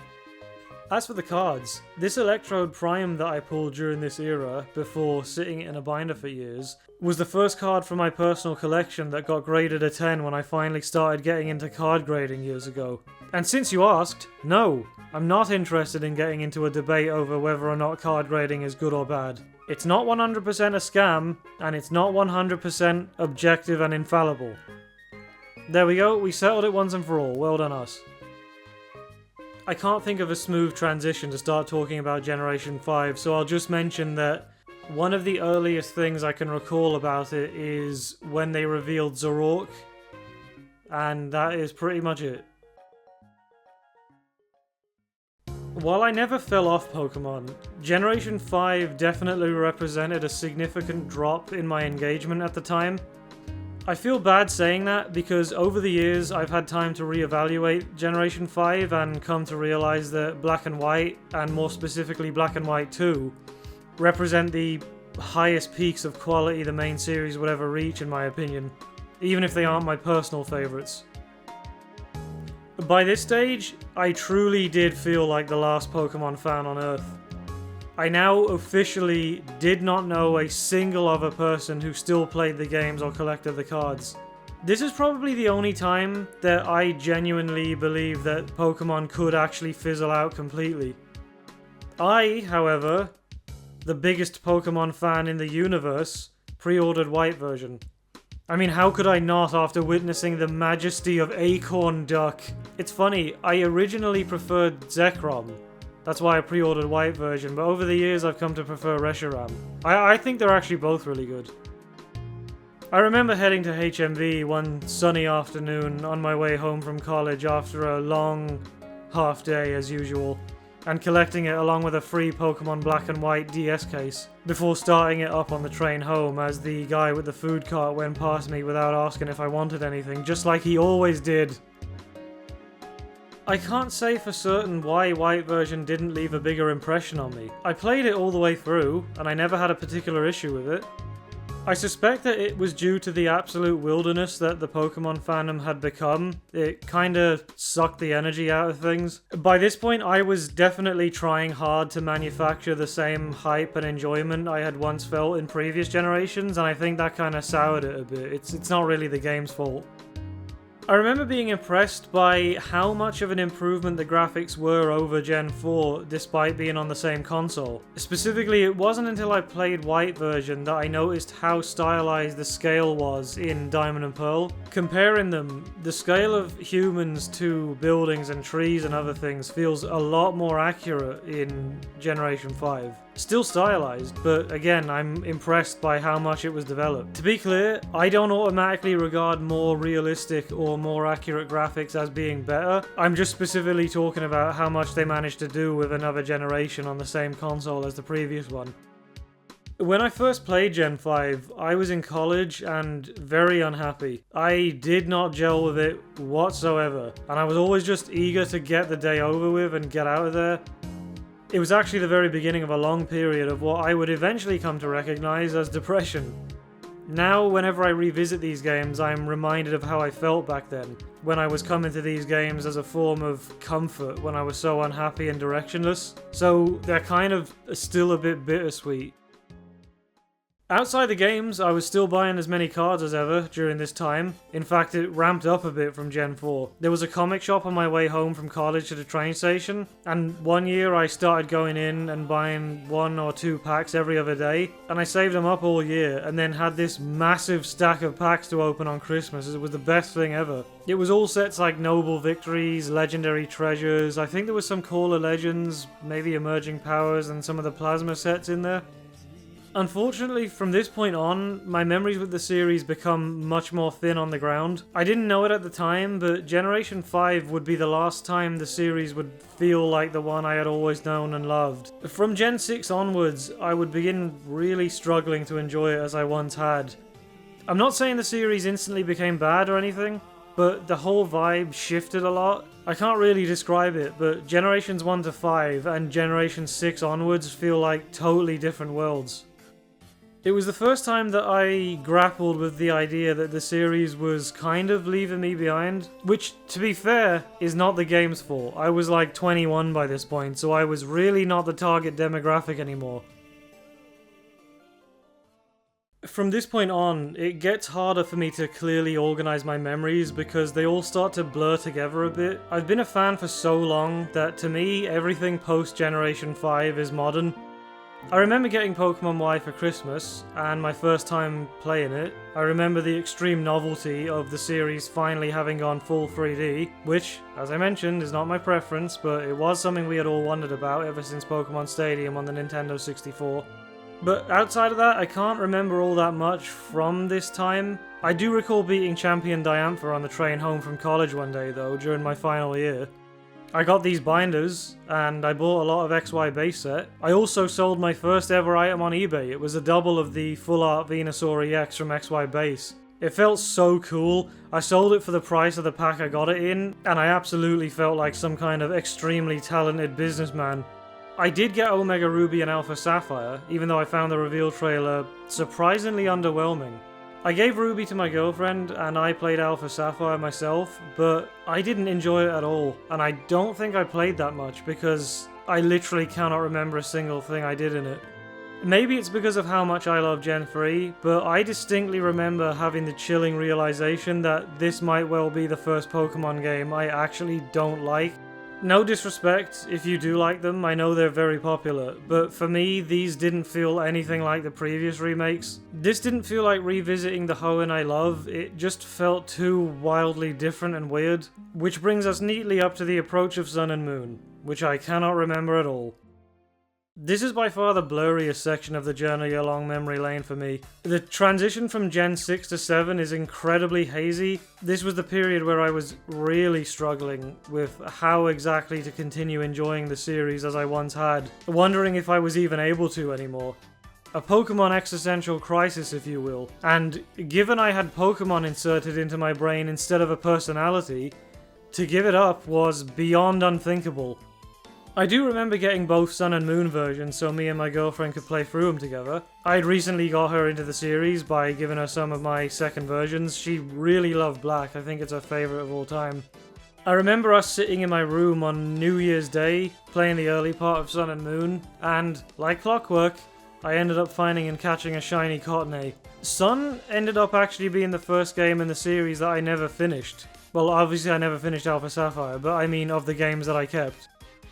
Speaker 1: As for the cards, this Electrode Prime that I pulled during this era, before sitting in a binder for years, was the first card from my personal collection that got graded a 10 when I finally started getting into card grading years ago. And since you asked, no, I'm not interested in getting into a debate over whether or not card grading is good or bad. It's not 100% a scam, and it's not 100% objective and infallible. There we go, we settled it once and for all, well done us. I can't think of a smooth transition to start talking about Generation 5, so I'll just mention that one of the earliest things I can recall about it is when they revealed Zorork, and that is pretty much it. While I never fell off Pokemon, Generation 5 definitely represented a significant drop in my engagement at the time. I feel bad saying that because over the years I've had time to reevaluate Generation 5 and come to realize that Black and White, and more specifically Black and White 2, represent the highest peaks of quality the main series would ever reach in my opinion, even if they aren't my personal favourites. By this stage, I truly did feel like the last Pokemon fan on Earth. I now officially did not know a single other person who still played the games or collected the cards. This is probably the only time that I genuinely believe that Pokemon could actually fizzle out completely. I, however, the biggest Pokemon fan in the universe, pre-ordered White version. I mean, how could I not after witnessing the majesty of Acorn Duck? It's funny, I originally preferred Zekrom. That's why I pre-ordered White version, but over the years I've come to prefer Reshiram. I think they're actually both really good. I remember heading to HMV one sunny afternoon on my way home from college after a long half day as usual, and collecting it along with a free Pokemon Black and White DS case, before starting it up on the train home as the guy with the food cart went past me without asking if I wanted anything, just like he always did. I can't say for certain why White version didn't leave a bigger impression on me. I played it all the way through, and I never had a particular issue with it. I suspect that it was due to the absolute wilderness that the Pokemon fandom had become. It kinda sucked the energy out of things. By this point, I was definitely trying hard to manufacture the same hype and enjoyment I had once felt in previous generations, and I think that kinda soured it a bit. It's not really the game's fault. I remember being impressed by how much of an improvement the graphics were over Gen 4 despite being on the same console. Specifically, it wasn't until I played White version that I noticed how stylized the scale was in Diamond and Pearl. Comparing them, the scale of humans to buildings and trees and other things feels a lot more accurate in Generation 5. Still stylized, but again, I'm impressed by how much it was developed. To be clear, I don't automatically regard more realistic or more accurate graphics as being better. I'm just specifically talking about how much they managed to do with another generation on the same console as the previous one. When I first played Gen 5, I was in college and very unhappy. I did not gel with it whatsoever, and I was always just eager to get the day over with and get out of there. It was actually the very beginning of a long period of what I would eventually come to recognize as depression. Now, whenever I revisit these games, I'm reminded of how I felt back then, when I was coming to these games as a form of comfort when I was so unhappy and directionless. So they're kind of still a bit bittersweet. Outside the games, I was still buying as many cards as ever during this time. In fact, it ramped up a bit from Gen 4. There was a comic shop on my way home from college to the train station, and one year I started going in and buying 1 or 2 packs every other day, and I saved them up all year, and then had this massive stack of packs to open on Christmas. It was the best thing ever. It was all sets like Noble Victories, Legendary Treasures, I think there was some Caller Legends, maybe Emerging Powers, and some of the Plasma sets in there. Unfortunately, from this point on, my memories with the series become much more thin on the ground. I didn't know it at the time, but Generation 5 would be the last time the series would feel like the one I had always known and loved. From Gen 6 onwards, I would begin really struggling to enjoy it as I once had. I'm not saying the series instantly became bad or anything, but the whole vibe shifted a lot. I can't really describe it, but Generations 1 to 5 and Generation 6 onwards feel like totally different worlds. It was the first time that I grappled with the idea that the series was kind of leaving me behind, which, to be fair, is not the game's fault. I was like 21 by this point, so I was really not the target demographic anymore. From this point on, it gets harder for me to clearly organize my memories because they all start to blur together a bit. I've been a fan for so long that to me, everything post Generation 5 is modern. I remember getting Pokemon Y for Christmas, and my first time playing it. I remember the extreme novelty of the series finally having gone full 3D, which, as I mentioned, is not my preference, but it was something we had all wondered about ever since Pokemon Stadium on the Nintendo 64. But outside of that, I can't remember all that much from this time. I do recall beating Champion Diantha on the train home from college one day though, during my final year. I got these binders, and I bought a lot of XY base set. I also sold my first ever item on eBay. It was a double of the Full Art Venusaur EX from XY base. It felt so cool. I sold it for the price of the pack I got it in, and I absolutely felt like some kind of extremely talented businessman. I did get Omega Ruby and Alpha Sapphire, even though I found the reveal trailer surprisingly underwhelming. I gave Ruby to my girlfriend, and I played Alpha Sapphire myself, but I didn't enjoy it at all, and I don't think I played that much because I literally cannot remember a single thing I did in it. Maybe it's because of how much I love Gen 3, but I distinctly remember having the chilling realization that this might well be the first Pokemon game I actually don't like. No disrespect if you do like them, I know they're very popular, but for me these didn't feel anything like the previous remakes. This didn't feel like revisiting the Hoenn I love, it just felt too wildly different and weird. Which brings us neatly up to the approach of Sun and Moon, which I cannot remember at all. This is by far the blurriest section of the journey along memory lane for me. The transition from Gen 6 to 7 is incredibly hazy. This was the period where I was really struggling with how exactly to continue enjoying the series as I once had, wondering if I was even able to anymore. A Pokemon existential crisis, if you will, and given I had Pokemon inserted into my brain instead of a personality, to give it up was beyond unthinkable. I do remember getting both Sun and Moon versions so me and my girlfriend could play through them together. I had recently got her into the series by giving her some of my second versions. She really loved Black, I think it's her favourite of all time. I remember us sitting in my room on New Year's Day, playing the early part of Sun and Moon, and, like clockwork, I ended up finding and catching a shiny Cottonee. Sun ended up actually being the first game in the series that I never finished. Well, obviously I never finished Alpha Sapphire, but I mean of the games that I kept.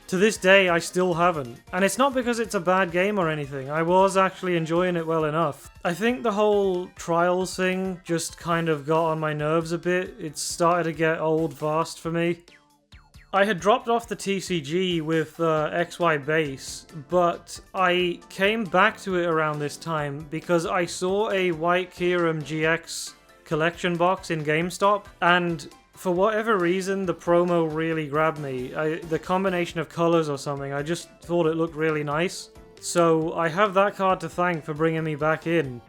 Speaker 1: To this day, I still haven't. And it's not because it's a bad game or anything, I was actually enjoying it well enough. I think the whole Trials thing just kind of got on my nerves a bit. It started to get old fast for me. I had dropped off the TCG with XY base, but I came back to it around this time because I saw a White Kyurem GX collection box in GameStop, and for whatever reason, the promo really grabbed me. The combination of colours or something, I just thought it looked really nice. So I have that card to thank for bringing me back in.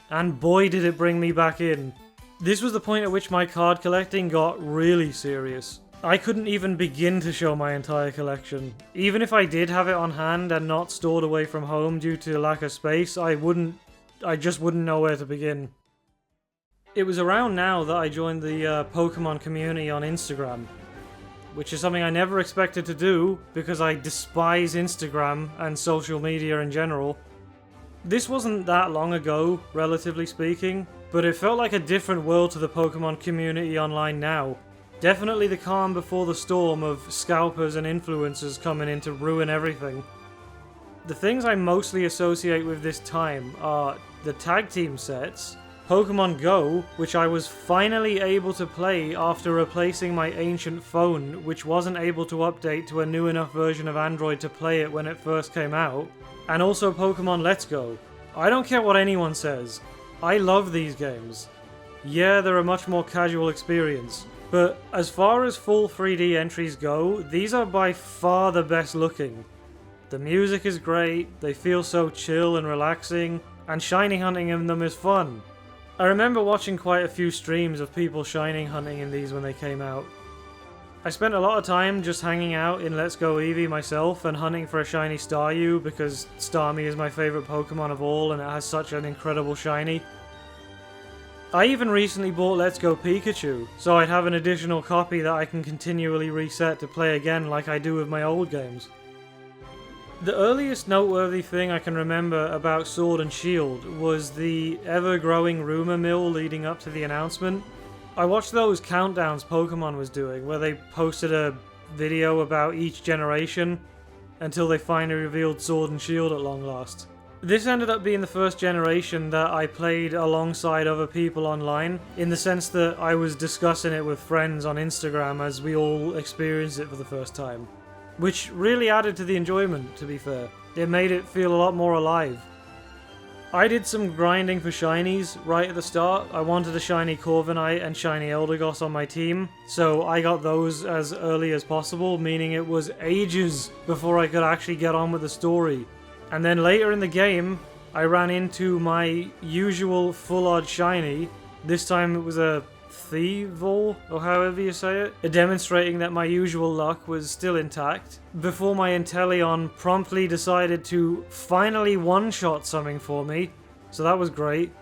Speaker 1: And boy did it bring me back in. This was the point at which my card collecting got really serious. I couldn't even begin to show my entire collection. Even if I did have it on hand and not stored away from home due to lack of space, I just wouldn't know where to begin. It was around now that I joined the Pokemon community on Instagram, which is something I never expected to do because I despise Instagram and social media in general. This wasn't that long ago, relatively speaking, but it felt like a different world to the Pokemon community online now. Definitely the calm before the storm of scalpers and influencers coming in to ruin everything. The things I mostly associate with this time are the tag team sets, Pokemon Go, which I was finally able to play after replacing my ancient phone, which wasn't able to update to a new enough version of Android to play it when it first came out, and also Pokemon Let's Go. I don't care what anyone says, I love these games. Yeah, they're a much more casual experience, but as far as full 3D entries go, these are by far the best looking. The music is great, they feel so chill and relaxing, and shiny hunting in them is fun. I remember watching quite a few streams of people shining hunting in these when they came out. I spent a lot of time just hanging out in Let's Go Eevee myself and hunting for a shiny Staryu because Starmie is my favourite Pokemon of all and it has such an incredible shiny. I even recently bought Let's Go Pikachu, so I'd have an additional copy that I can continually reset to play again like I do with my old games. The earliest noteworthy thing I can remember about Sword and Shield was the ever-growing rumour mill leading up to the announcement. I watched those countdowns Pokemon was doing, where they posted a video about each generation, until they finally revealed Sword and Shield at long last. This ended up being the first generation that I played alongside other people online, in the sense that I was discussing it with friends on Instagram as we all experienced it for the first time. Which really added to the enjoyment, to be fair. It made it feel a lot more alive. I did some grinding for shinies right at the start. I wanted a shiny Corviknight and shiny Eldegoss on my team, so I got those as early as possible, meaning it was ages before I could actually get on with the story. And then later in the game, I ran into my usual full odd shiny. This time it was a Thievul, or however you say it, demonstrating that my usual luck was still intact, before my Inteleon promptly decided to finally one-shot something for me, so that was great.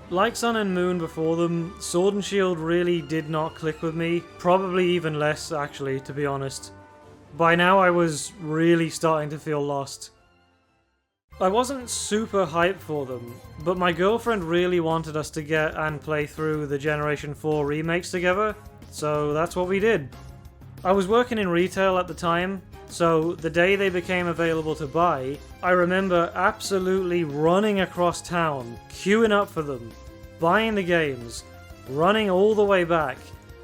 Speaker 1: Like Sun and Moon before them, Sword and Shield really did not click with me, probably even less actually, to be honest. By now I was really starting to feel lost. I wasn't super hyped for them, but my girlfriend really wanted us to get and play through the Generation 4 remakes together, so that's what we did. I was working in retail at the time, so the day they became available to buy, I remember absolutely running across town, queuing up for them, buying the games, running all the way back,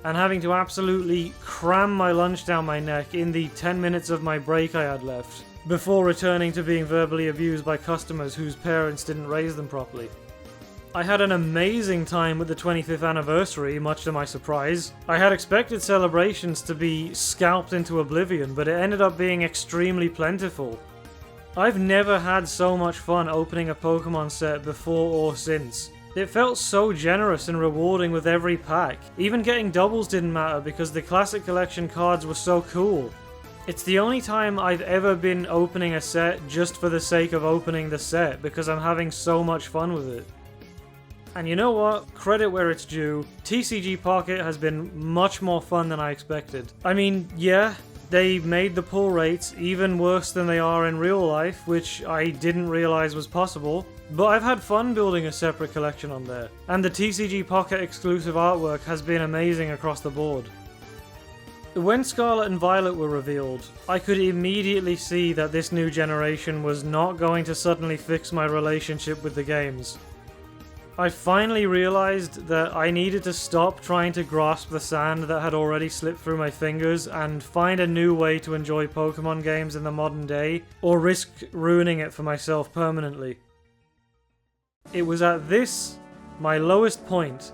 Speaker 1: and having to absolutely cram my lunch down my neck in the 10 minutes of my break I had left, before returning to being verbally abused by customers whose parents didn't raise them properly. I had an amazing time with the 25th anniversary, much to my surprise. I had expected celebrations to be scalped into oblivion, but it ended up being extremely plentiful. I've never had so much fun opening a Pokemon set before or since. It felt so generous and rewarding with every pack. Even getting doubles didn't matter because the Classic Collection cards were so cool. It's the only time I've ever been opening a set just for the sake of opening the set, because I'm having so much fun with it. And you know what? Credit where it's due, TCG Pocket has been much more fun than I expected. I mean, yeah, they made the pull rates even worse than they are in real life, which I didn't realize was possible, but I've had fun building a separate collection on there. And the TCG Pocket exclusive artwork has been amazing across the board. When Scarlet and Violet were revealed, I could immediately see that this new generation was not going to suddenly fix my relationship with the games. I finally realized that I needed to stop trying to grasp the sand that had already slipped through my fingers and find a new way to enjoy Pokemon games in the modern day, or risk ruining it for myself permanently. It was at this, my lowest point,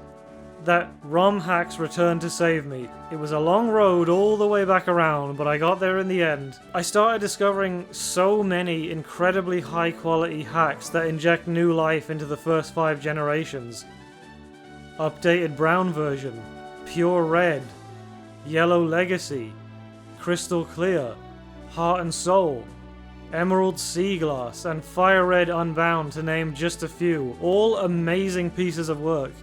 Speaker 1: that ROM hacks returned to save me. It was a long road all the way back around, but I got there in the end. I started discovering so many incredibly high quality hacks that inject new life into the first 5 generations. Updated Brown version, Pure Red, Yellow Legacy, Crystal Clear, Heart and Soul, Emerald Sea Glass, and Fire Red Unbound, to name just a few. All amazing pieces of work.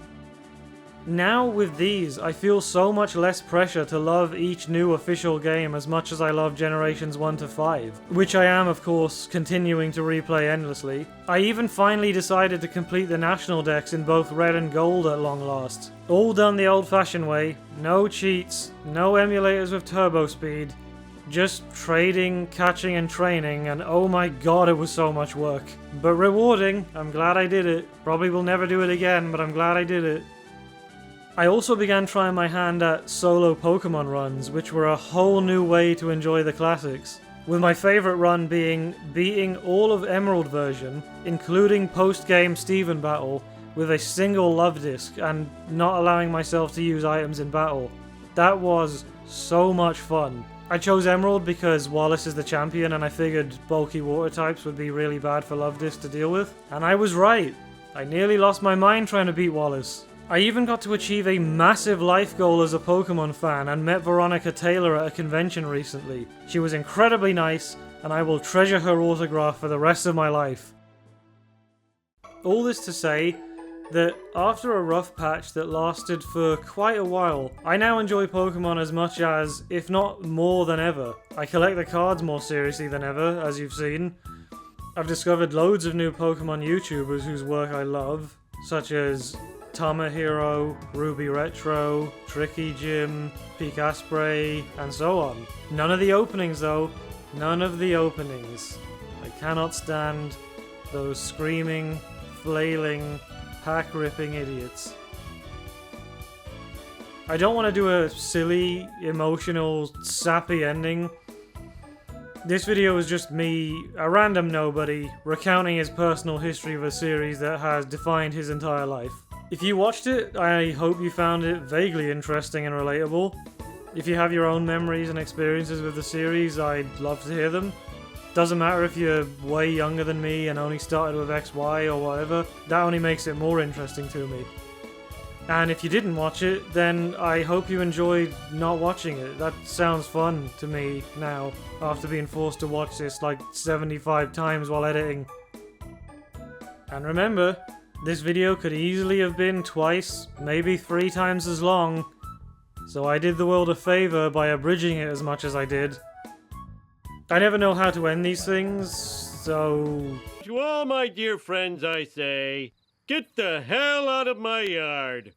Speaker 1: Now with these, I feel so much less pressure to love each new official game as much as I love Generations 1 to 5, which I am of course continuing to replay endlessly. I even finally decided to complete the national decks in both Red and Gold at long last. All done the old-fashioned way, no cheats, no emulators with turbo speed, just trading, catching and training, and oh my god it was so much work. But rewarding, I'm glad I did it. Probably will never do it again, but I'm glad I did it. I also began trying my hand at solo Pokemon runs, which were a whole new way to enjoy the classics, with my favourite run being beating all of Emerald version, including post-game Steven battle, with a single love disc and not allowing myself to use items in battle. That was so much fun. I chose Emerald because Wallace is the champion and I figured bulky water types would be really bad for love disc to deal with, and I was right. I nearly lost my mind trying to beat Wallace. I even got to achieve a massive life goal as a Pokemon fan and met Veronica Taylor at a convention recently. She was incredibly nice, and I will treasure her autograph for the rest of my life. All this to say that after a rough patch that lasted for quite a while, I now enjoy Pokemon as much as, if not more than ever. I collect the cards more seriously than ever, as you've seen. I've discovered loads of new Pokemon YouTubers whose work I love, such as Tama Hero, Ruby Retro, Tricky Jim, Peak Asprey, and so on. None of the openings though. None of the openings. I cannot stand those screaming, flailing, pack-ripping idiots. I don't want to do a silly, emotional, sappy ending. This video is just me, a random nobody, recounting his personal history of a series that has defined his entire life. If you watched it, I hope you found it vaguely interesting and relatable. If you have your own memories and experiences with the series, I'd love to hear them. Doesn't matter if you're way younger than me and only started with XY or whatever, that only makes it more interesting to me. And if you didn't watch it, then I hope you enjoyed not watching it. That sounds fun to me now, after being forced to watch this like 75 times while editing. And remember, this video could easily have been twice, maybe 3 times as long, so I did the world a favor by abridging it as much as I did. I never know how to end these things, so...
Speaker 2: To all my dear friends I say, get the hell out of my yard!